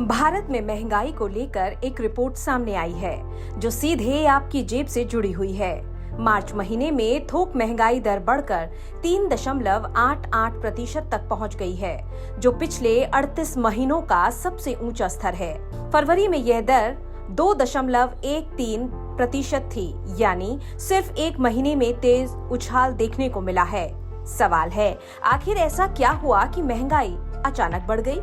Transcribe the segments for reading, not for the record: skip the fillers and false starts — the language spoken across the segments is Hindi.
भारत में महंगाई को लेकर एक रिपोर्ट सामने आई है जो सीधे आपकी जेब से जुड़ी हुई है। मार्च महीने में थोक महंगाई दर बढ़कर 3.88% तक पहुंच गई है, जो पिछले 38 महीनों का सबसे ऊंचा स्तर है। फरवरी में यह दर 2.13% थी, यानी सिर्फ एक महीने में तेज उछाल देखने को मिला है। सवाल है, आखिर ऐसा क्या हुआ कि महंगाई अचानक बढ़ गई?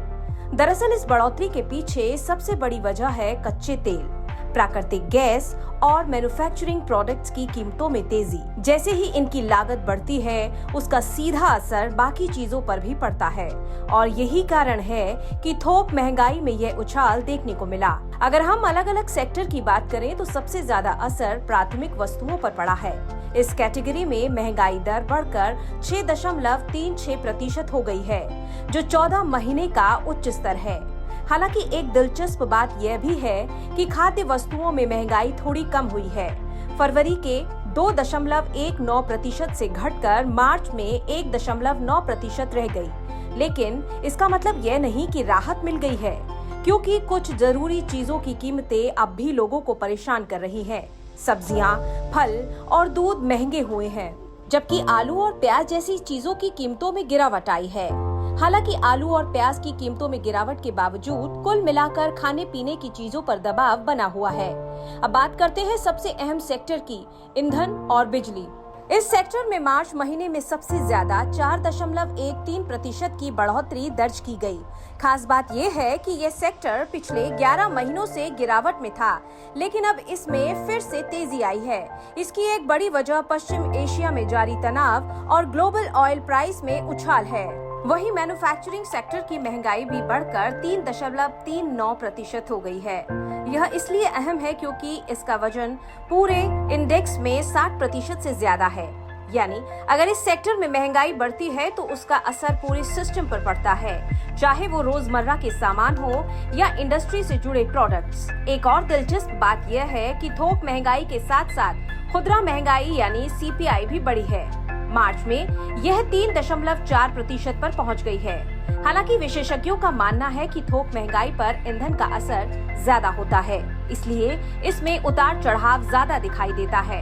दरअसल इस बढ़ोतरी के पीछे सबसे बड़ी वजह है कच्चे तेल, प्राकृतिक गैस और मैन्युफैक्चरिंग प्रोडक्ट्स की कीमतों में तेजी। जैसे ही इनकी लागत बढ़ती है, उसका सीधा असर बाकी चीजों पर भी पड़ता है और यही कारण है कि थोक महंगाई में यह उछाल देखने को मिला। अगर हम अलग अलग सेक्टर की बात करें तो सबसे ज्यादा असर प्राथमिक वस्तुओं पर पड़ा है। इस कैटेगरी में महंगाई दर बढ़कर 6.36% हो गई है, जो 14 महीने का उच्च स्तर है। हालांकि एक दिलचस्प बात यह भी है कि खाद्य वस्तुओं में महंगाई थोड़ी कम हुई है। फरवरी के 2.19% से घटकर मार्च में 1.9% रह गई। लेकिन इसका मतलब यह नहीं कि राहत मिल गई है, क्योंकि कुछ जरूरी चीजों की कीमतें अब भी लोगों को परेशान कर रही हैं। सब्जियां, फल और दूध महंगे हुए हैं, जबकि आलू और प्याज जैसी चीजों की कीमतों में गिरावट आई है। हालांकि आलू और प्याज की कीमतों में गिरावट के बावजूद कुल मिलाकर खाने पीने की चीजों पर दबाव बना हुआ है। अब बात करते हैं सबसे अहम सेक्टर की, ईंधन और बिजली। इस सेक्टर में मार्च महीने में सबसे ज्यादा 4.13% की बढ़ोतरी दर्ज की गई। खास बात यह है कि यह सेक्टर पिछले 11 महीनों से गिरावट में था, लेकिन अब इसमें फिर से तेजी आई है। इसकी एक बड़ी वजह पश्चिम एशिया में जारी तनाव और ग्लोबल ऑयल प्राइस में उछाल है। वहीं मैन्युफैक्चरिंग सेक्टर की महंगाई भी बढ़कर 3.39% हो गई है। यह इसलिए अहम है क्योंकि इसका वजन पूरे इंडेक्स में 60% से ज्यादा है। यानी अगर इस सेक्टर में महंगाई बढ़ती है तो उसका असर पूरे सिस्टम पर पड़ता है, चाहे वो रोजमर्रा के सामान हो या इंडस्ट्री से जुड़े प्रोडक्ट्स। एक और दिलचस्प बात यह है कि थोक महंगाई के साथ साथ खुदरा महंगाई यानी CPI भी बढ़ी है। मार्च में यह 3.4% पर पहुंच गई है। हालांकि विशेषज्ञों का मानना है कि थोक महंगाई पर ईंधन का असर ज्यादा होता है, इसलिए इसमें उतार चढ़ाव ज्यादा दिखाई देता है।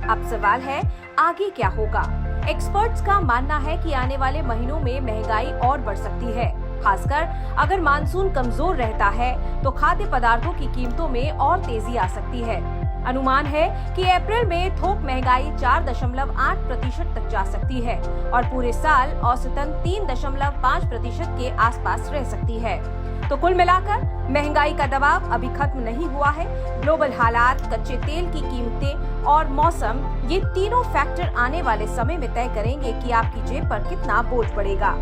अब सवाल है, आगे क्या होगा? एक्सपर्ट्स का मानना है कि आने वाले महीनों में महंगाई और बढ़ सकती है, खासकर अगर मानसून कमजोर रहता है तो खाद्य पदार्थों की कीमतों में और तेजी आ सकती है। अनुमान है कि अप्रैल में थोक महंगाई 4.8% तक जा सकती है और पूरे साल औसतन 3.5% के आसपास रह सकती है। तो कुल मिलाकर महंगाई का दबाव अभी खत्म नहीं हुआ है। ग्लोबल हालात, कच्चे तेल की कीमतें और मौसम, ये तीनों फैक्टर आने वाले समय में तय करेंगे कि आपकी जेब पर कितना बोझ पड़ेगा।